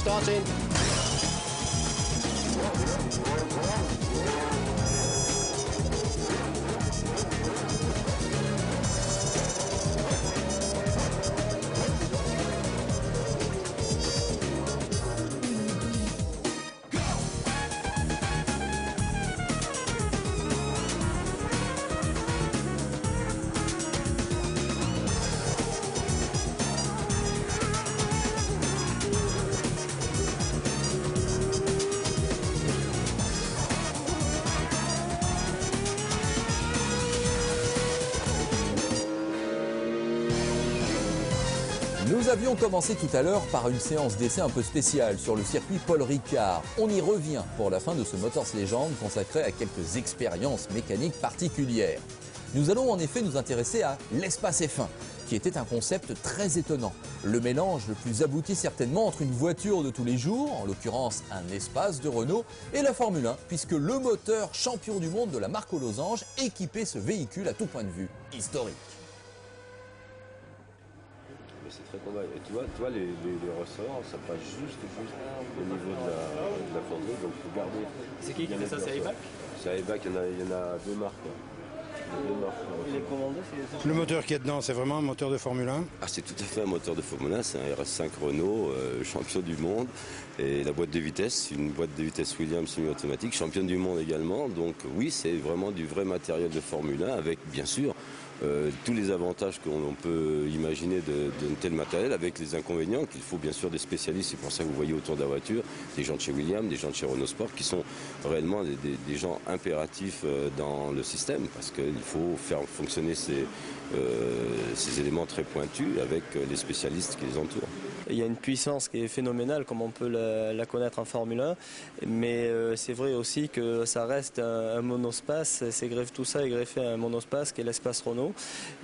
starting. Nous avions commencé tout à l'heure par une séance d'essai un peu spéciale sur le circuit Paul Ricard. On y revient pour la fin de ce Motors Legend consacré à quelques expériences mécaniques particulières. Nous allons en effet nous intéresser à l'espace F1, qui était un concept très étonnant. Le mélange le plus abouti certainement entre une voiture de tous les jours, en l'occurrence un espace de Renault, et la Formule 1, puisque le moteur champion du monde de la marque aux losanges équipait ce véhicule à tout point de vue historique. C'est très combat. Et tu vois les ressorts, ça passe juste au niveau de la fonderie. Donc il faut garder. C'est qui fait ça? C'est Ayback? C'est Ayback, il y en a deux marques. Il est commandé? Le moteur qui est dedans, c'est vraiment un moteur de Formule 1? Ah, c'est tout à fait un moteur de Formule 1, c'est un RS5 Renault, champion du monde. Et la boîte de vitesse, une boîte de vitesse Williams semi-automatique, championne du monde également. Donc oui, c'est vraiment du vrai matériel de Formule 1 avec bien sûr tous les avantages qu'on peut imaginer d'un tel matériel, avec les inconvénients qu'il faut bien sûr des spécialistes. C'est pour ça que vous voyez autour de la voiture des gens de chez Williams, des gens de chez Renault Sport qui sont réellement des gens impératifs dans le système, parce qu'il faut faire fonctionner ces éléments très pointus avec les spécialistes qui les entourent. Il y a une puissance qui est phénoménale comme on peut la connaître en Formule 1, mais c'est vrai aussi que ça reste un monospace. Tout ça est greffé à un monospace qui est l'espace Renault,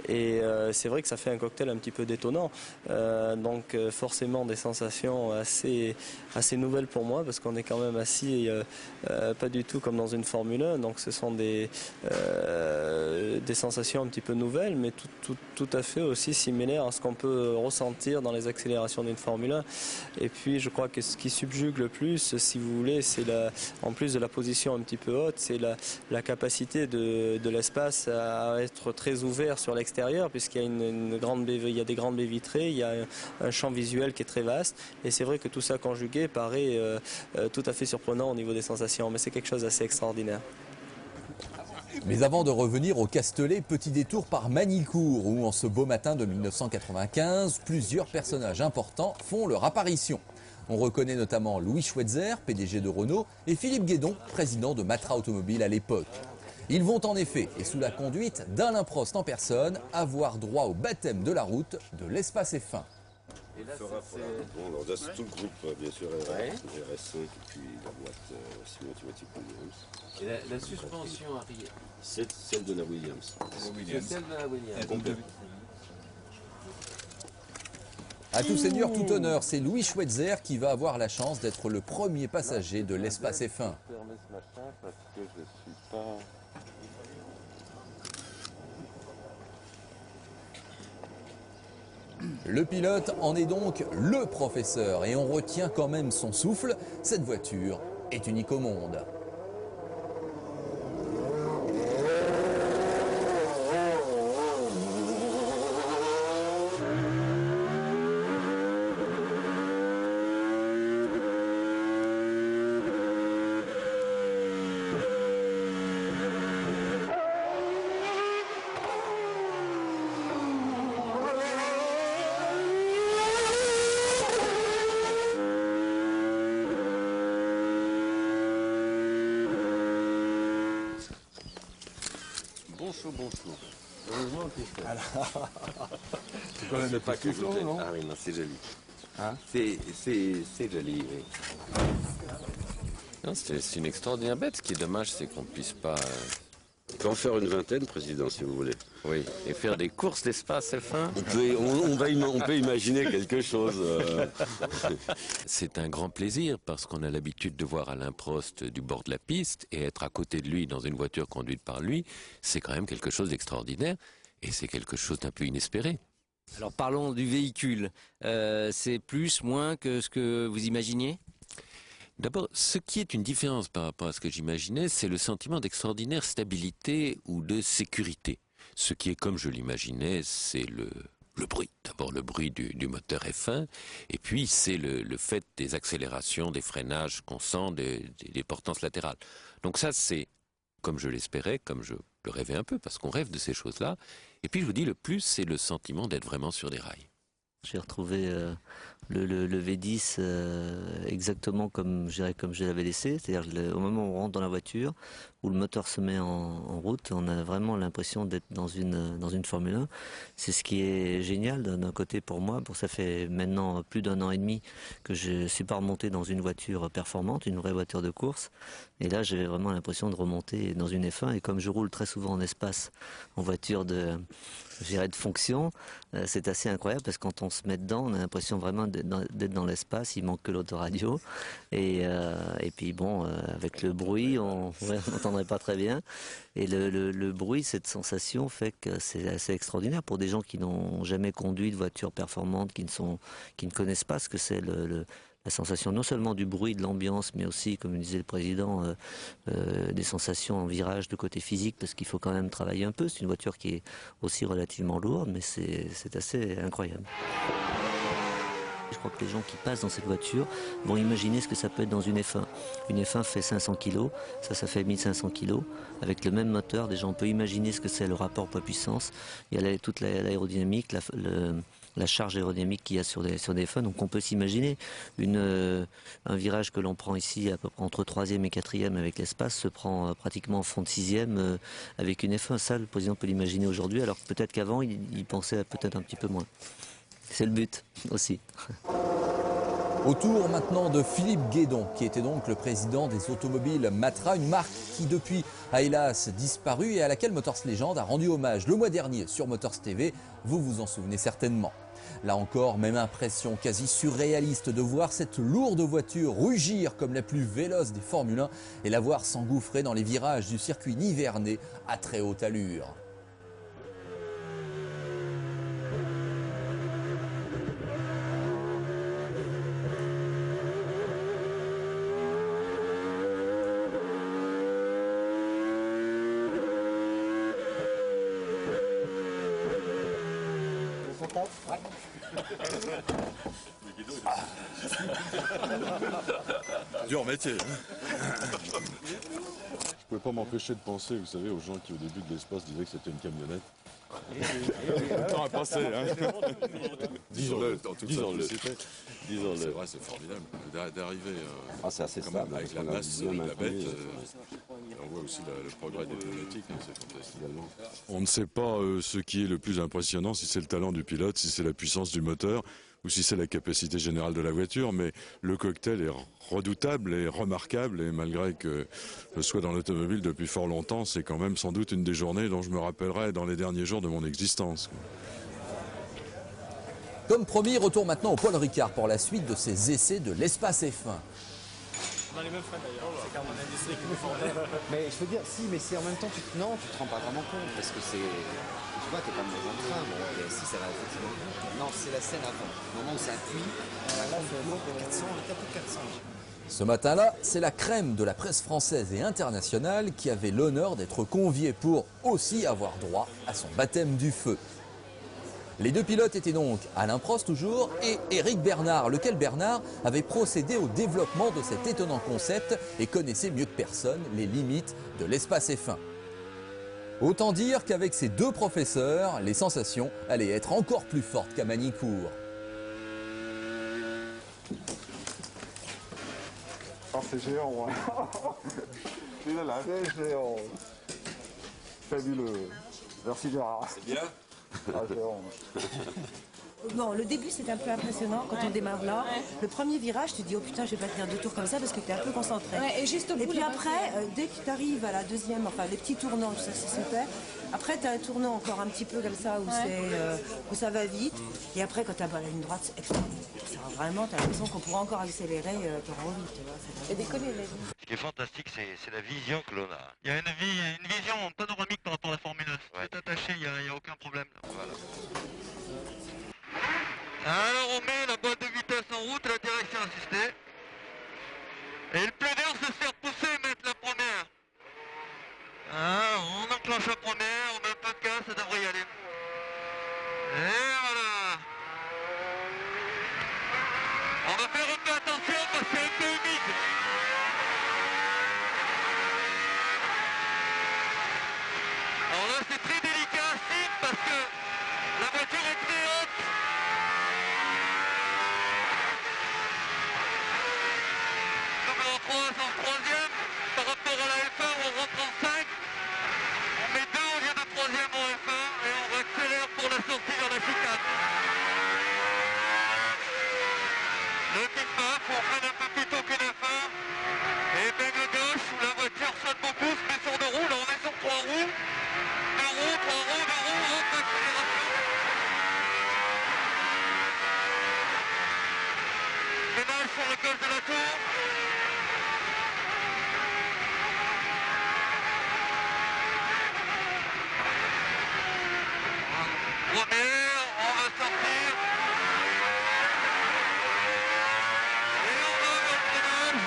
et c'est vrai que ça fait un cocktail un petit peu détonnant. Donc forcément des sensations assez nouvelles pour moi, parce qu'on est quand même assis pas du tout comme dans une Formule 1, donc ce sont des sensations un petit peu nouvelles, mais tout à fait aussi similaires à ce qu'on peut ressentir dans les accélérations d'une Formule 1. Et puis je crois que ce qui subjugue le plus, si vous voulez, c'est en plus de la position un petit peu haute, c'est la capacité de l'espace à être très ouvert sur l'extérieur, puisqu'il y a il y a des grandes baies vitrées, il y a un champ visuel qui est très vaste, et c'est vrai que tout ça conjugué paraît tout à fait surprenant au niveau des sensations, mais c'est quelque chose d'assez extraordinaire. Mais avant de revenir au Castellet, petit détour par Magny-Cours, où en ce beau matin de 1995, plusieurs personnages importants font leur apparition. On reconnaît notamment Louis Schweitzer, PDG de Renault, et Philippe Guédon, président de Matra Automobile à l'époque. Ils vont en effet, et sous la conduite d'Alain Prost en personne, avoir droit au baptême de la route de l'espace F1. Et là, c'est tout le groupe, bien sûr, RS5 et puis la boîte semi-automatique Williams. Et la suspension arrière, c'est celle de la Williams. c'est celle de la Williams. À tout seigneur, tout honneur, c'est Louis Schweitzer qui va avoir la chance d'être le premier passager de l'espace F1. Je permets ce machin parce que je suis pas... Le pilote en est donc le professeur et on retient quand même son souffle. Cette voiture est unique au monde. Bon chaud. Heureusement qu'il fait. C'est quand même C'est pas plus chaud, non? Ah oui, non, c'est joli. Hein? C'est joli, oui. Non, c'est une extraordinaire bête. Ce qui est dommage, c'est qu'on ne puisse pas... On peut en faire une vingtaine, président, si vous voulez. Oui, et faire des courses d'espace F1. On peut imaginer quelque chose. C'est un grand plaisir parce qu'on a l'habitude de voir Alain Prost du bord de la piste et être à côté de lui dans une voiture conduite par lui, c'est quand même quelque chose d'extraordinaire et c'est quelque chose d'un peu inespéré. Alors parlons du véhicule. C'est plus, moins que ce que vous imaginiez ? D'abord, ce qui est une différence par rapport à ce que j'imaginais, c'est le sentiment d'extraordinaire stabilité ou de sécurité. Ce qui est, comme je l'imaginais, c'est le bruit. D'abord le bruit du moteur F1, et puis c'est le fait des accélérations, des freinages qu'on sent, des portances latérales. Donc ça, c'est comme je l'espérais, comme je le rêvais un peu, parce qu'on rêve de ces choses-là. Et puis je vous dis, le plus, c'est le sentiment d'être vraiment sur des rails. J'ai retrouvé le V10 exactement comme je l'avais laissé, c'est-à-dire au moment où on rentre dans la voiture, où le moteur se met en route, on a vraiment l'impression d'être dans une Formule 1. C'est ce qui est génial d'un côté pour moi. Ça fait maintenant plus d'1 an et demi que je ne suis pas remonté dans une voiture performante, une vraie voiture de course. Et là, j'avais vraiment l'impression de remonter dans une F1. Et comme je roule très souvent en espace, en voiture de fonction, c'est assez incroyable parce que quand on se met dedans, on a l'impression vraiment d'être dans l'espace. Il manque que l'autoradio. Et puis bon, avec le bruit, on n'entendrait pas très bien. Et le bruit, cette sensation fait que c'est assez extraordinaire pour des gens qui n'ont jamais conduit de voiture performante, qui ne connaissent pas ce que c'est la sensation non seulement du bruit, de l'ambiance, mais aussi, comme disait le président, des sensations en virage de côté physique, parce qu'il faut quand même travailler un peu. C'est une voiture qui est aussi relativement lourde, mais c'est assez incroyable. Je crois que les gens qui passent dans cette voiture vont imaginer ce que ça peut être dans une F1. Une F1 fait 500 kg, ça fait 1500 kg. Avec le même moteur, déjà on peut imaginer ce que c'est le rapport poids-puissance. Il y a toute l'aérodynamique, la charge aérodynamique qu'il y a sur des F1. Donc on peut s'imaginer un virage que l'on prend ici à peu près entre 3e et 4e avec l'espace se prend pratiquement en fond de 6e avec une F1. Ça, le président peut l'imaginer aujourd'hui, alors que peut-être qu'avant, il pensait peut-être un petit peu moins. C'est le but aussi. Autour maintenant de Philippe Guédon, qui était donc le président des automobiles Matra, une marque qui depuis a hélas disparu et à laquelle Motors Legend a rendu hommage le mois dernier sur Motors TV. Vous vous en souvenez certainement. Là encore, même impression quasi surréaliste de voir cette lourde voiture rugir comme la plus véloce des Formule 1 et la voir s'engouffrer dans les virages du circuit nivernais à très haute allure. Dur métier. Je pouvais pas m'empêcher de penser, vous savez, aux gens qui au début de l'espace disaient que c'était une camionnette. Le temps a passé, hein. Disons-le, en toute simplicité. Disons-le. C'est vrai, c'est formidable d'arriver c'est assez quand même stable, avec la masse de la bête. On voit aussi le progrès des pneumatiques, hein, c'est fantastique. On ne sait pas ce qui est le plus impressionnant, si c'est le talent du pilote, si c'est la puissance du moteur, ou si c'est la capacité générale de la voiture, mais le cocktail est redoutable et remarquable, et malgré que je sois dans l'automobile depuis fort longtemps, c'est quand même sans doute une des journées dont je me rappellerai dans les derniers jours de mon existence. Comme promis, retour maintenant au Paul Ricard pour la suite de ses essais de l'espace F1. On a les mêmes freins d'ailleurs, c'est Carbone Industrie qui nous font. Mais je veux dire, si, mais c'est en même temps, tu te rends pas vraiment compte, parce que c'est... Tu vois, t'es pas dans un train, bon, si, ça va effectivement... Non, c'est la scène avant, au moment où ça appuie, là, c'est 400, on est à plus de 400. Ce matin-là, c'est la crème de la presse française et internationale qui avait l'honneur d'être conviée pour aussi avoir droit à son baptême du feu. Les deux pilotes étaient donc Alain Prost toujours et Éric Bernard, lequel Bernard avait procédé au développement de cet étonnant concept et connaissait mieux que personne les limites de l'espace F1. Autant dire qu'avec ces deux professeurs, les sensations allaient être encore plus fortes qu'à Manicourt. Oh, c'est géant, hein. C'est géant. Fabuleux. Merci Gérard. C'est bien. Ah, géant. Bon, le début c'est un peu impressionnant quand on démarre là. Le premier virage, tu te dis oh putain, je vais pas tenir 2 tours comme ça parce que tu es un peu concentré. Ouais, et puis après, dès que tu arrives à la deuxième, enfin les petits tournants, ça c'est super. Après, tu as un tournant encore un petit peu comme ça où ça va vite. Et après, quand tu as la ligne droite, c'est extraordinaire. Vraiment, tu as l'impression qu'on pourra encore accélérer carrément vite. Tu vois, et décoller les... Ce qui est fantastique, c'est la vision que l'on a. Il y a une vision panoramique par rapport à la Formule 9. Ouais. C'est attaché, il n'y a aucun problème. Voilà. Alors on met la boîte de vitesse en route, la direction assistée. Et le plus dur, c'est de se faire pousser et mettre la première. On enclenche la première, on met un peu de gaz, ça devrait y aller. Et voilà. On va faire un peu attention parce que c'est un peu humide. Alors là, c'est très délicat, Steve, parce que la voiture est très haute. Numéro 3, c'est en troisième. Par rapport à la F1, on rentre en 5. On met 2 au lieu de troisième en F1 et on accélère pour la sortie vers la chicane. Le pit-baf, on freine un peu plus tôt qu'une F1. Et épingle gauche, où la voiture sonne beaucoup, se met sur 2 roues. Là, on est sur 3 roues. 2 roues, 3 roues, 2 roues, on fait accélération. Ménage sur le col de la tour. Première, on va sortir. Et on va vers le freinage.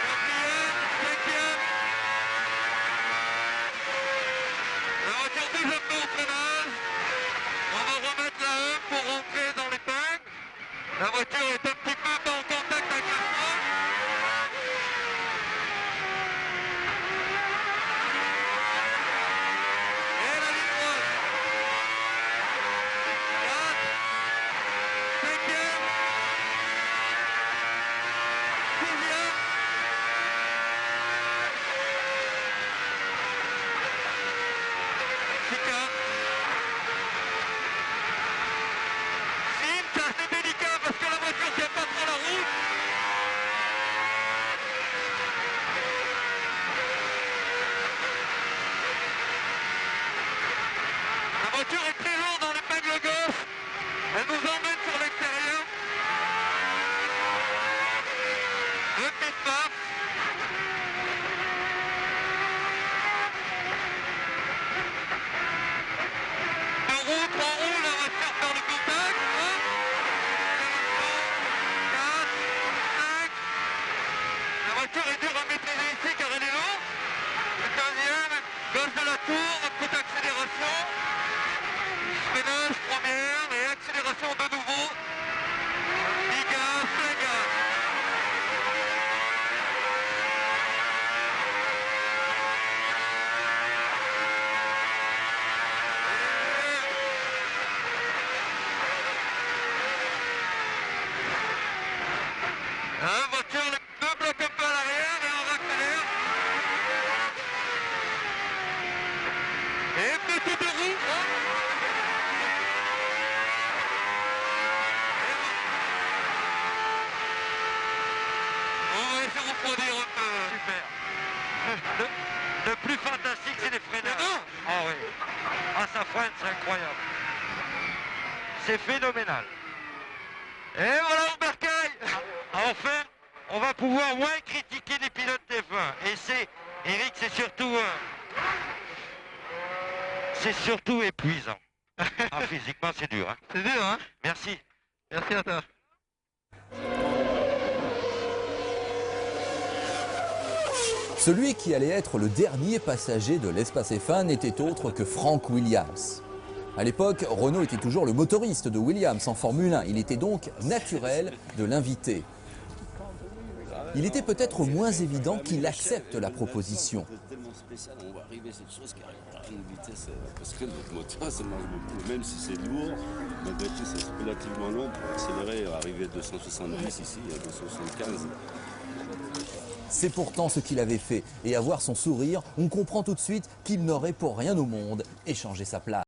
Quatrième, cinquième. La voiture bouge un peu au freinage. On va remettre la E pour rentrer dans l'épingle. La voiture est un petit peu pas en contact avec le frein. Et la ligne droite. 4, 5e, 6e. Chicane. Sim, ça c'est délicat parce que la voiture tient pas trop la route. La voiture est très lourde dans l'épingle gauche. Elle nous emmène sur l'extérieur. Le pit-baf. Deux roues, 3 roues, la voiture perd le contact. 4, 5. La voiture est dure à maîtriser ici car elle est lourde. Le deuxième, gauche de la tour, un coup d'accélération. Freinage, première et accélération de nouveau. 10 gaz, 5 gaz. La voiture, les deux blocs un peu à l'arrière et on accélère. Et petit deux roues. On va essayer de refroidir un peu. Super. Le plus fantastique, c'est les freinages. Ah oui. Ah, ça freine, c'est incroyable. C'est phénoménal. Et voilà, Bercail. Enfin, on va pouvoir moins critiquer les pilotes F1. Et c'est, Eric, c'est surtout épuisant. Ah, physiquement, c'est dur. Hein. C'est dur, hein. Merci. Merci à toi. Celui qui allait être le dernier passager de l'espace F1 n'était autre que Frank Williams. À l'époque, Renault était toujours le motoriste de Williams en Formule 1. Il était donc naturel de l'inviter. Il était peut-être moins évident qu'il accepte la proposition. C'est tellement spécial, on va arriver à cette chose qui arrive à une vitesse, parce que notre moteur, ça marche beaucoup. Même si c'est lourd, malgré tout, c'est relativement long pour accélérer et arriver à 270 ici, à 275. C'est pourtant ce qu'il avait fait. Et à voir son sourire, on comprend tout de suite qu'il n'aurait pour rien au monde échangé sa place.